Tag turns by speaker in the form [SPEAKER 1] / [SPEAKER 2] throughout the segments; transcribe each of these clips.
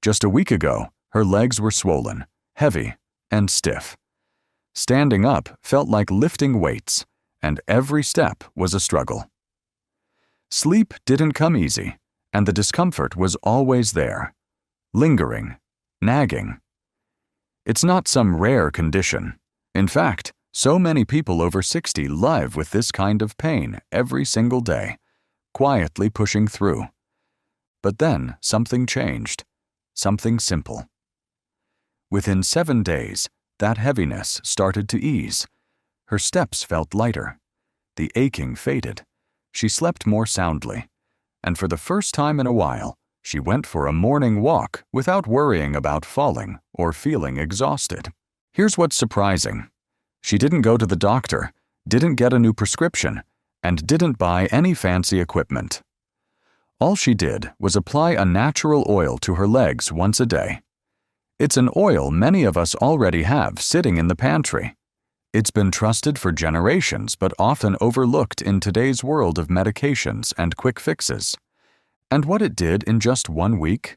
[SPEAKER 1] Just a week ago, her legs were swollen, heavy, and stiff. Standing up felt like lifting weights, and every step was a struggle. Sleep didn't come easy, and the discomfort was always there, lingering, nagging. It's not some rare condition. In fact, so many people over 60 live with this kind of pain every single day, quietly pushing through. But then something changed, something simple. Within 7 days, that heaviness started to ease. Her steps felt lighter. The aching faded. She slept more soundly. And for the first time in a while, she went for a morning walk without worrying about falling or feeling exhausted. Here's what's surprising. She didn't go to the doctor, didn't get a new prescription, and didn't buy any fancy equipment. All she did was apply a natural oil to her legs once a day. It's an oil many of us already have sitting in the pantry. It's been trusted for generations but often overlooked in today's world of medications and quick fixes. And what it did in just 1 week?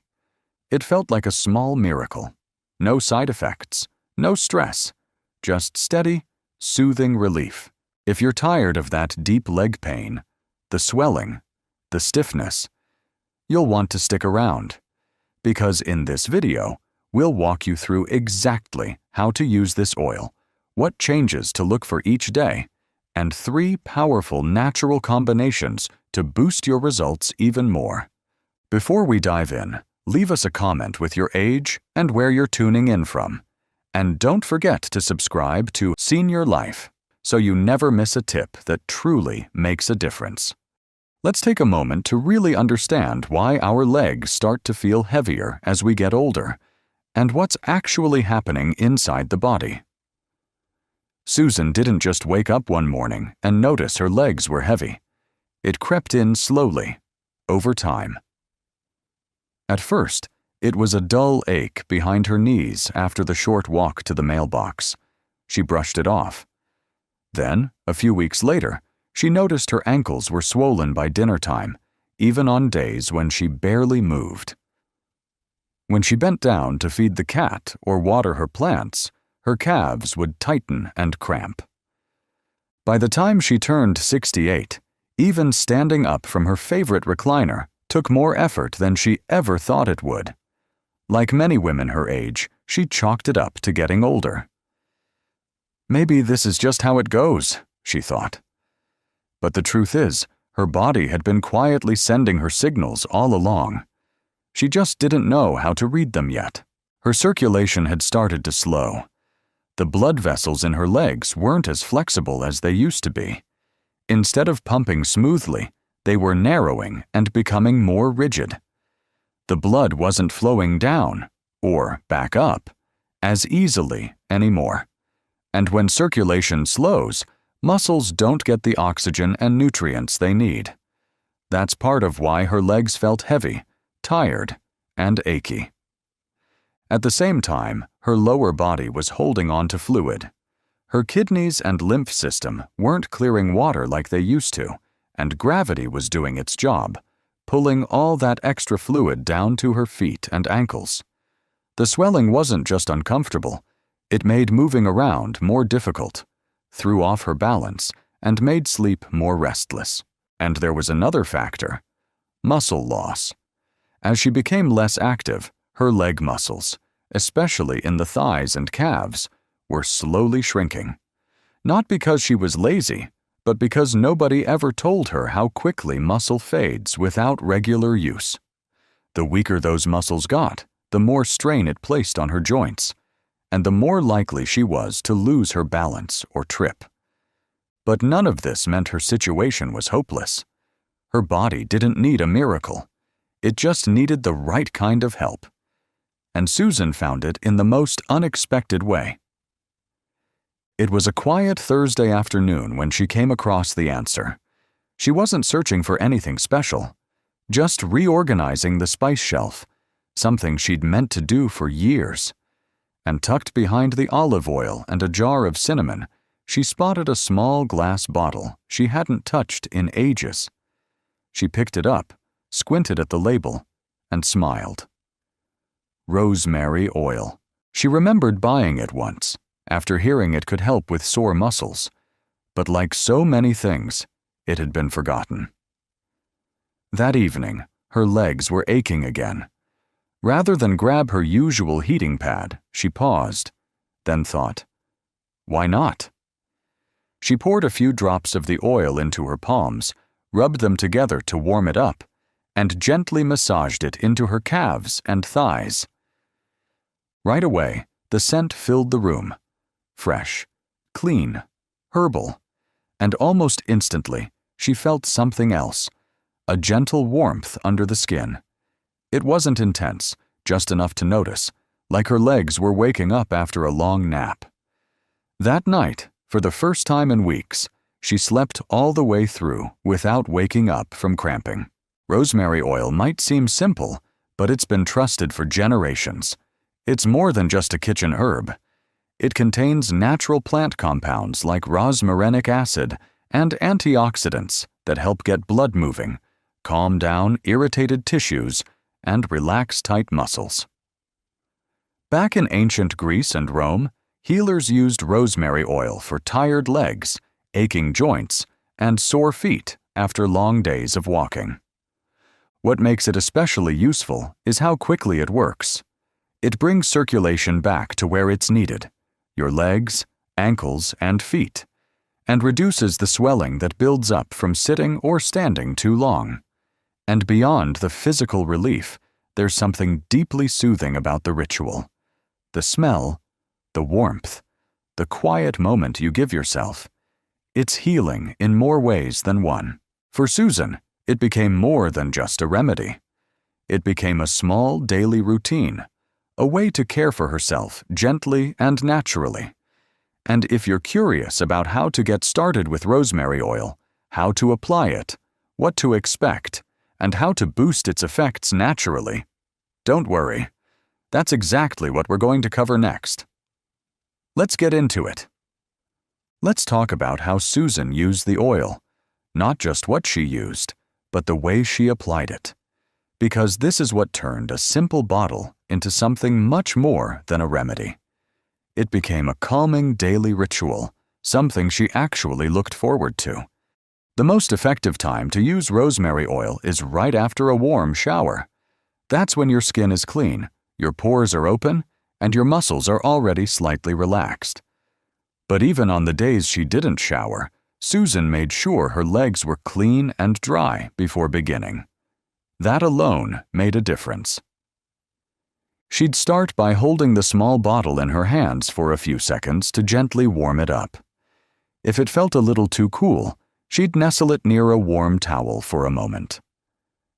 [SPEAKER 1] It felt like a small miracle. No side effects, no stress, just steady, soothing relief. If you're tired of that deep leg pain, the swelling, the stiffness, you'll want to stick around. Because in this video, we'll walk you through exactly how to use this oil, what changes to look for each day, and 3 powerful natural combinations to boost your results even more. Before we dive in, leave us a comment with your age and where you're tuning in from. And don't forget to subscribe to Senior Life so you never miss a tip that truly makes a difference. Let's take a moment to really understand why our legs start to feel heavier as we get older, and what's actually happening inside the body. Susan didn't just wake up one morning and notice her legs were heavy. It crept in slowly, over time. At first, it was a dull ache behind her knees after the short walk to the mailbox. She brushed it off. Then, a few weeks later, she noticed her ankles were swollen by dinner time, even on days when she barely moved. When she bent down to feed the cat or water her plants, her calves would tighten and cramp. By the time she turned 68, even standing up from her favorite recliner took more effort than she ever thought it would. Like many women her age, she chalked it up to getting older. Maybe this is just how it goes, she thought. But the truth is, her body had been quietly sending her signals all along. She just didn't know how to read them yet. Her circulation had started to slow. The blood vessels in her legs weren't as flexible as they used to be. Instead of pumping smoothly, they were narrowing and becoming more rigid. The blood wasn't flowing down, or back up, as easily anymore. And when circulation slows, muscles don't get the oxygen and nutrients they need. That's part of why her legs felt heavy, tired, and achy. At the same time, her lower body was holding on to fluid. Her kidneys and lymph system weren't clearing water like they used to, and gravity was doing its job, pulling all that extra fluid down to her feet and ankles. The swelling wasn't just uncomfortable, it made moving around more difficult, threw off her balance, and made sleep more restless. And there was another factor: muscle loss. As she became less active, her leg muscles, especially in the thighs and calves, were slowly shrinking. Not because she was lazy, but because nobody ever told her how quickly muscle fades without regular use. The weaker those muscles got, the more strain it placed on her joints, and the more likely she was to lose her balance or trip. But none of this meant her situation was hopeless. Her body didn't need a miracle. It just needed the right kind of help. And Susan found it in the most unexpected way. It was a quiet Thursday afternoon when she came across the answer. She wasn't searching for anything special, just reorganizing the spice shelf, something she'd meant to do for years. And tucked behind the olive oil and a jar of cinnamon, she spotted a small glass bottle she hadn't touched in ages. She picked it up, squinted at the label, and smiled. rosemary oil. She remembered buying it once, after hearing it could help with sore muscles, but like so many things, it had been forgotten. That evening, her legs were aching again. Rather than grab her usual heating pad, she paused, then thought, why not? She poured a few drops of the oil into her palms, rubbed them together to warm it up, and gently massaged it into her calves and thighs. Right away, the scent filled the room. Fresh, clean, herbal, and almost instantly, she felt something else, a gentle warmth under the skin. It wasn't intense, just enough to notice, like her legs were waking up after a long nap. That night, for the first time in weeks, she slept all the way through without waking up from cramping. Rosemary oil might seem simple, but it's been trusted for generations. It's more than just a kitchen herb. It contains natural plant compounds like rosmarinic acid and antioxidants that help get blood moving, calm down irritated tissues, and relax tight muscles. Back in ancient Greece and Rome, healers used rosemary oil for tired legs, aching joints, and sore feet after long days of walking. What makes it especially useful is how quickly it works. It brings circulation back to where it's needed, your legs, ankles, and feet, and reduces the swelling that builds up from sitting or standing too long. And beyond the physical relief, there's something deeply soothing about the ritual. The smell, the warmth, the quiet moment you give yourself. It's healing in more ways than one. For Susan, it became more than just a remedy. It became a small daily routine, a way to care for herself gently and naturally. And if you're curious about how to get started with rosemary oil, how to apply it, what to expect, and how to boost its effects naturally, don't worry. That's exactly what we're going to cover next. Let's get into it. Let's talk about how Susan used the oil, not just what she used, but the way she applied it. Because this is what turned a simple bottle into something much more than a remedy. It became a calming daily ritual, something she actually looked forward to. The most effective time to use rosemary oil is right after a warm shower. That's when your skin is clean, your pores are open, and your muscles are already slightly relaxed. But even on the days she didn't shower, Susan made sure her legs were clean and dry before beginning. That alone made a difference. She'd start by holding the small bottle in her hands for a few seconds to gently warm it up. If it felt a little too cool, she'd nestle it near a warm towel for a moment.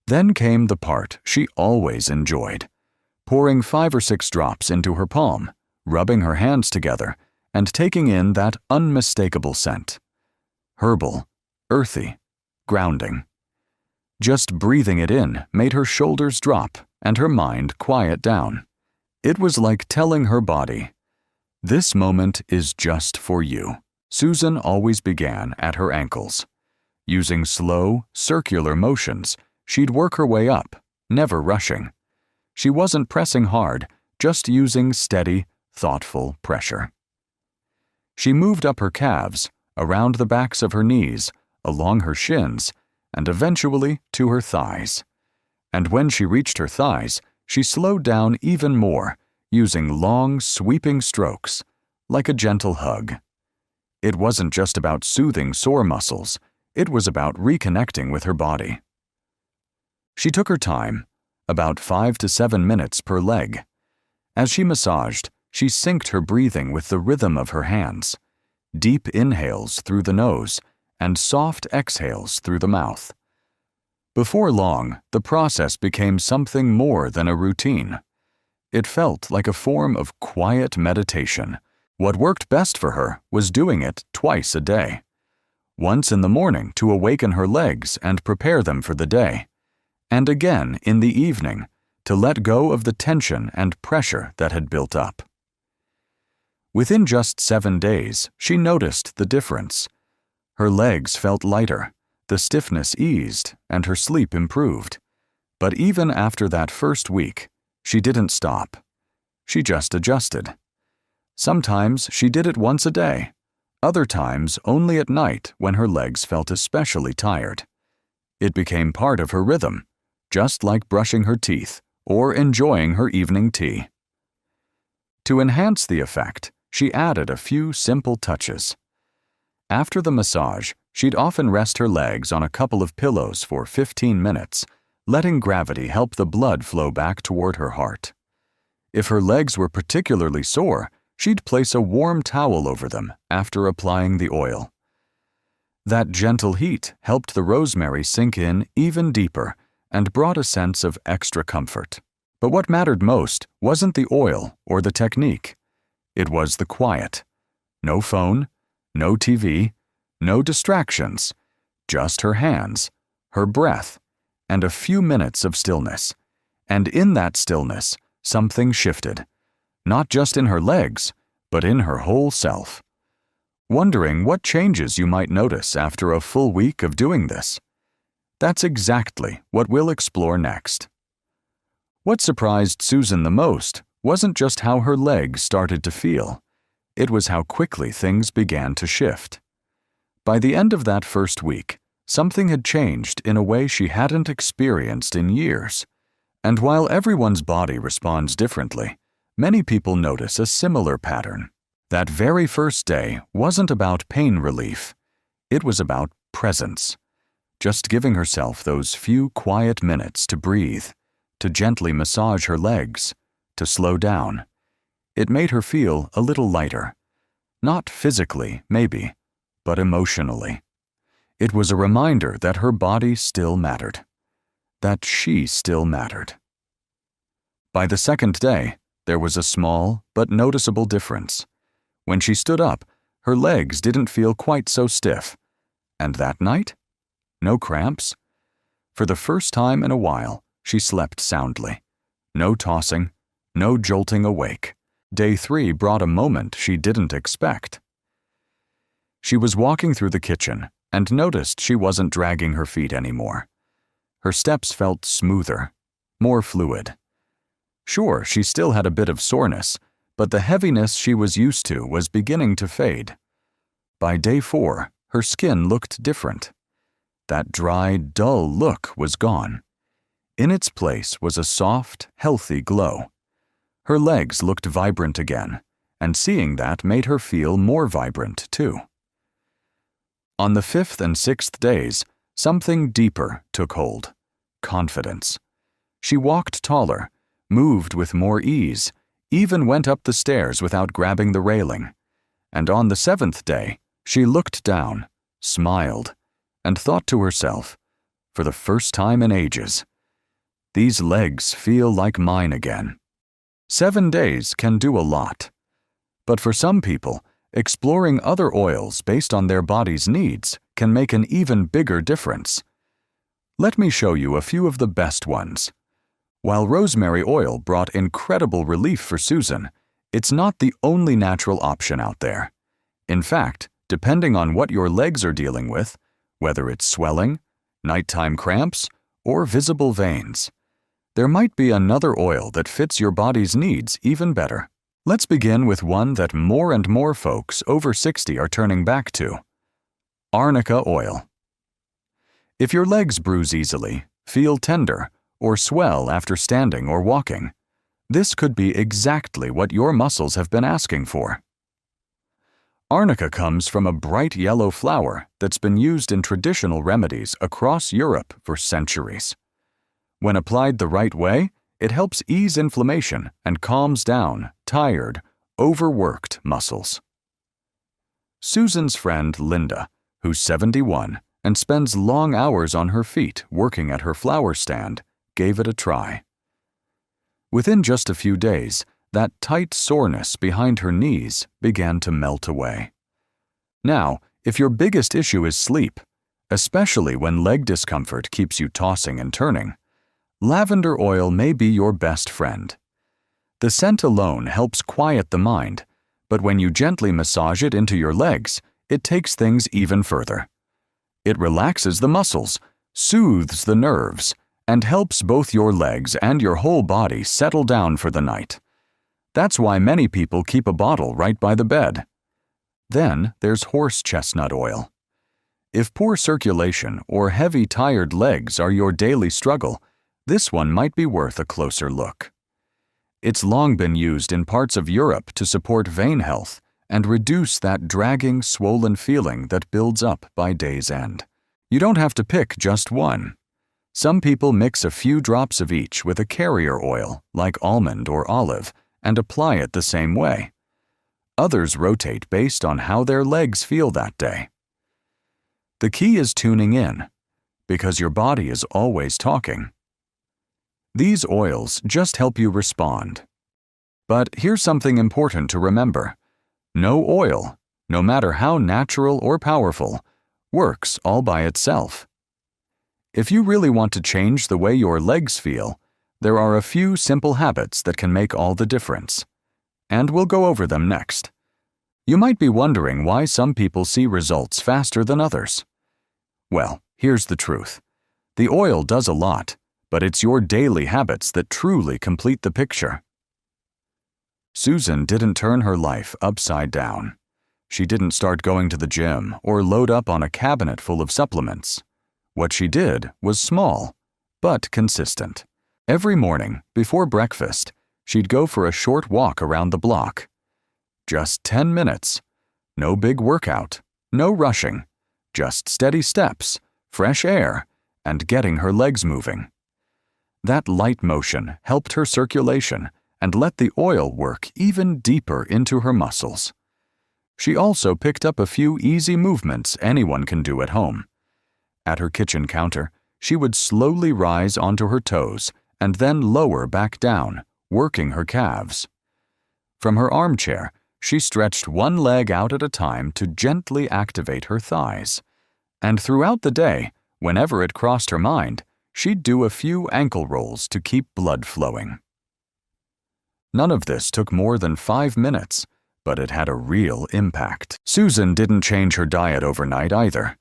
[SPEAKER 1] Then came the part she always enjoyed, pouring 5 or 6 drops into her palm, rubbing her hands together, and taking in that unmistakable scent. Herbal, earthy, grounding. Just breathing it in made her shoulders drop and her mind quiet down. It was like telling her body, "This moment is just for you." Susan always began at her ankles. Using slow, circular motions, she'd work her way up, never rushing. She wasn't pressing hard, just using steady, thoughtful pressure. She moved up her calves, around the backs of her knees, along her shins, and eventually to her thighs. And when she reached her thighs, she slowed down even more, using long, sweeping strokes, like a gentle hug. It wasn't just about soothing sore muscles, it was about reconnecting with her body. She took her time, about 5 to 7 minutes per leg. As she massaged, she synced her breathing with the rhythm of her hands, deep inhales through the nose and soft exhales through the mouth. Before long, the process became something more than a routine. It felt like a form of quiet meditation. What worked best for her was doing it twice a day. Once in the morning to awaken her legs and prepare them for the day, and again in the evening to let go of the tension and pressure that had built up. Within just 7 days, she noticed the difference. Her legs felt lighter, the stiffness eased, and her sleep improved. But even after that first week, She didn't stop. She just adjusted. Sometimes she did it once a day, other times only at night when her legs felt especially tired. It became part of her rhythm, just like brushing her teeth or enjoying her evening tea. To enhance the effect, she added a few simple touches. After the massage, she'd often rest her legs on a couple of pillows for 15 minutes, letting gravity help the blood flow back toward her heart. If her legs were particularly sore, she'd place a warm towel over them after applying the oil. That gentle heat helped the rosemary sink in even deeper and brought a sense of extra comfort. But what mattered most wasn't the oil or the technique. It was the quiet. No phone, no TV, no distractions, just her hands, her breath, and a few minutes of stillness. And in that stillness, something shifted, not just in her legs, but in her whole self. Wondering what changes you might notice after a full week of doing this? That's exactly what we'll explore next. What surprised Susan the most wasn't just how her legs started to feel. It was how quickly things began to shift. By the end of that first week, something had changed in a way she hadn't experienced in years. And while everyone's body responds differently, many people notice a similar pattern. That very first day wasn't about pain relief. It was about presence. Just giving herself those few quiet minutes to breathe, to gently massage her legs, to slow down. It made her feel a little lighter. Not physically, maybe, but emotionally. It was a reminder that her body still mattered. That she still mattered. By the second day, there was a small but noticeable difference. When she stood up, her legs didn't feel quite so stiff. And that night? No cramps. For the first time in a while, she slept soundly. No tossing, no jolting awake. Day 3 brought a moment she didn't expect. She was walking through the kitchen and noticed she wasn't dragging her feet anymore. Her steps felt smoother, more fluid. Sure, she still had a bit of soreness, but the heaviness she was used to was beginning to fade. By day 4, her skin looked different. That dry, dull look was gone. In its place was a soft, healthy glow. Her legs looked vibrant again, and seeing that made her feel more vibrant too. On the 5th and 6th days, something deeper took hold: confidence. She walked taller, moved with more ease, even went up the stairs without grabbing the railing. And on the 7th day, she looked down, smiled, and thought to herself, for the first time in ages, "These legs feel like mine again." 7 days can do a lot. But for some people, exploring other oils based on their body's needs can make an even bigger difference. Let me show you a few of the best ones. While rosemary oil brought incredible relief for Susan, it's not the only natural option out there. In fact, depending on what your legs are dealing with, whether it's swelling, nighttime cramps, or visible veins, there might be another oil that fits your body's needs even better. Let's begin with one that more and more folks over 60 are turning back to: arnica oil. If your legs bruise easily, feel tender, or swell after standing or walking, this could be exactly what your muscles have been asking for. Arnica comes from a bright yellow flower that's been used in traditional remedies across Europe for centuries. When applied the right way, it helps ease inflammation and calms down tired, overworked muscles. Susan's friend Linda, who's 71 and spends long hours on her feet working at her flower stand, gave it a try. Within just a few days, that tight soreness behind her knees began to melt away. Now, if your biggest issue is sleep, especially when leg discomfort keeps you tossing and turning, lavender oil may be your best friend. The scent alone helps quiet the mind, but when you gently massage it into your legs, it takes things even further. It relaxes the muscles, soothes the nerves, and helps both your legs and your whole body settle down for the night. That's why many people keep a bottle right by the bed. Then there's horse chestnut oil. If poor circulation or heavy, tired legs are your daily struggle, this one might be worth a closer look. It's long been used in parts of Europe to support vein health and reduce that dragging, swollen feeling that builds up by day's end. You don't have to pick just one. Some people mix a few drops of each with a carrier oil, like almond or olive, and apply it the same way. Others rotate based on how their legs feel that day. The key is tuning in, because your body is always talking. These oils just help you respond. But here's something important to remember. No oil, no matter how natural or powerful, works all by itself. If you really want to change the way your legs feel, there are a few simple habits that can make all the difference. And we'll go over them next. You might be wondering why some people see results faster than others. Well, here's the truth. The oil does a lot, but it's your daily habits that truly complete the picture. Susan didn't turn her life upside down. She didn't start going to the gym or load up on a cabinet full of supplements. What she did was small, but consistent. Every morning, before breakfast, she'd go for a short walk around the block. Just 10 minutes. No big workout, no rushing, just steady steps, fresh air, and getting her legs moving. That light motion helped her circulation and let the oil work even deeper into her muscles. She also picked up a few easy movements anyone can do at home. At her kitchen counter, she would slowly rise onto her toes and then lower back down, working her calves. From her armchair, she stretched one leg out at a time to gently activate her thighs. And throughout the day, whenever it crossed her mind, she'd do a few ankle rolls to keep blood flowing. None of this took more than 5 minutes, but it had a real impact. Susan didn't change her diet overnight either.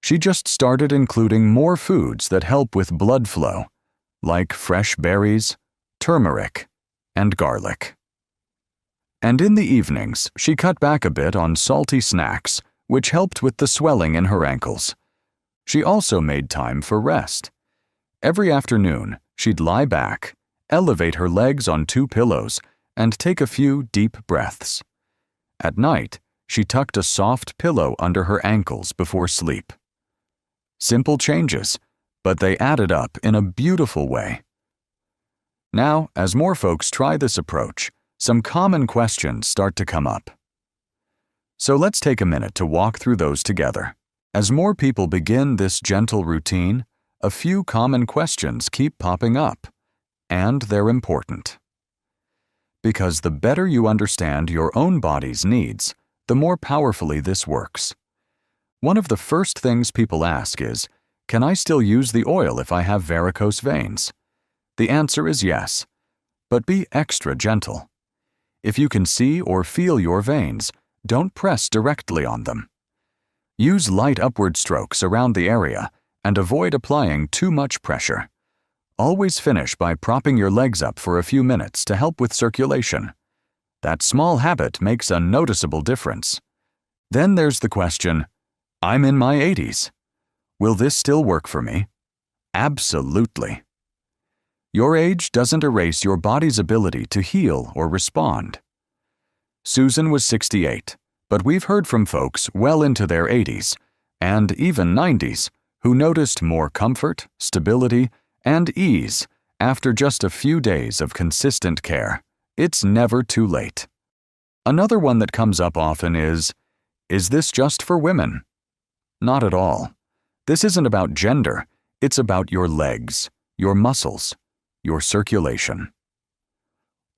[SPEAKER 1] She just started including more foods that help with blood flow, like fresh berries, turmeric, and garlic. And in the evenings, she cut back a bit on salty snacks, which helped with the swelling in her ankles. She also made time for rest. Every afternoon, she'd lie back, elevate her legs on 2 pillows, and take a few deep breaths. At night, she tucked a soft pillow under her ankles before sleep. Simple changes, but they added up in a beautiful way. Now, as more folks try this approach, some common questions start to come up. So let's take a minute to walk through those together. As more people begin this gentle routine, a few common questions keep popping up, and they're important. Because the better you understand your own body's needs, the more powerfully this works. One of the first things people ask is, can I still use the oil if I have varicose veins? The answer is yes, but be extra gentle. If you can see or feel your veins, don't press directly on them. Use light upward strokes around the area and avoid applying too much pressure. Always finish by propping your legs up for a few minutes to help with circulation. That small habit makes a noticeable difference. Then there's the question, I'm in my 80s. Will this still work for me? Absolutely. Your age doesn't erase your body's ability to heal or respond. Susan was 68, but we've heard from folks well into their 80s, and even 90s, who noticed more comfort, stability, and ease after just a few days of consistent care. It's never too late. Another one that comes up often is this just for women? Not at all. This isn't about gender, it's about your legs, your muscles, your circulation.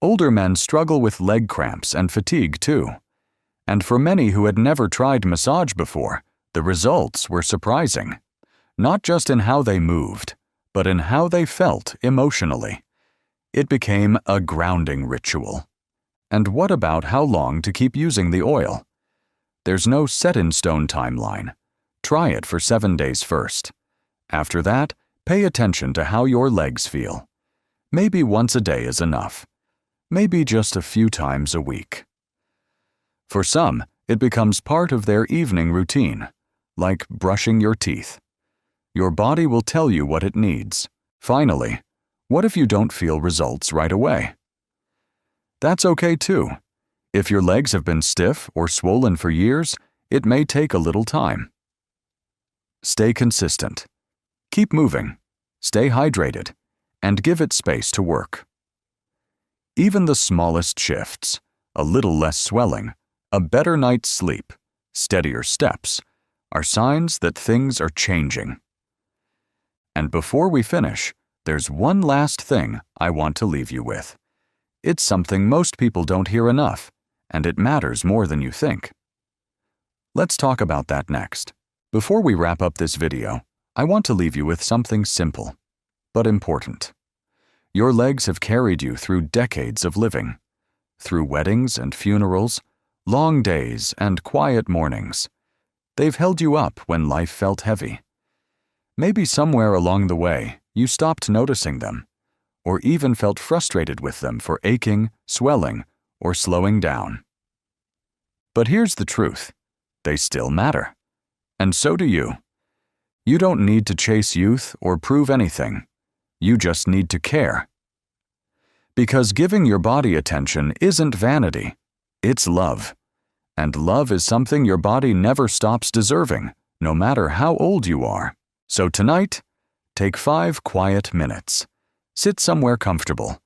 [SPEAKER 1] Older men struggle with leg cramps and fatigue too. And for many who had never tried massage before, the results were surprising. Not just in how they moved, but in how they felt emotionally. It became a grounding ritual. And what about how long to keep using the oil? There's no set-in-stone timeline. Try it for 7 days first. After that, Pay attention to how your legs feel. Maybe once a day is enough. Maybe just a few times a week. For some, it becomes part of their evening routine, like brushing your teeth. Your body will tell you what it needs. Finally, what if you don't feel results right away? That's okay too. If your legs have been stiff or swollen for years, it may take a little time. Stay consistent. Keep moving, stay hydrated, and give it space to work. Even the smallest shifts, a little less swelling, a better night's sleep, steadier steps, are signs that things are changing. And before we finish, there's one last thing I want to leave you with. It's something most people don't hear enough, and it matters more than you think. Let's talk about that next. Before we wrap up this video, I want to leave you with something simple, but important. Your legs have carried you through decades of living, through weddings and funerals, long days and quiet mornings. They've held you up when life felt heavy. Maybe somewhere along the way, you stopped noticing them, or even felt frustrated with them for aching, swelling, or slowing down. But here's the truth. They still matter. And so do you. You don't need to chase youth or prove anything. You just need to care. Because giving your body attention isn't vanity, it's love. And love is something your body never stops deserving, no matter how old you are. So tonight, take 5 quiet minutes. Sit somewhere comfortable.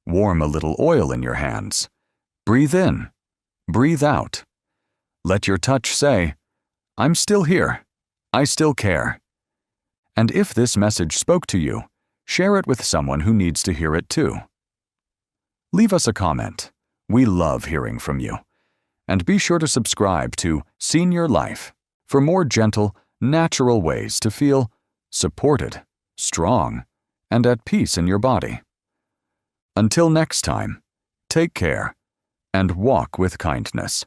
[SPEAKER 1] Warm a little oil in your hands. Breathe in. Breathe out. Let your touch say, "I'm still here. I still care." And if this message spoke to you, share it with someone who needs to hear it too. Leave us a comment. We love hearing from you. And be sure to subscribe to Senior Life for more gentle, natural ways to feel supported, strong, and at peace in your body. Until next time, take care and walk with kindness.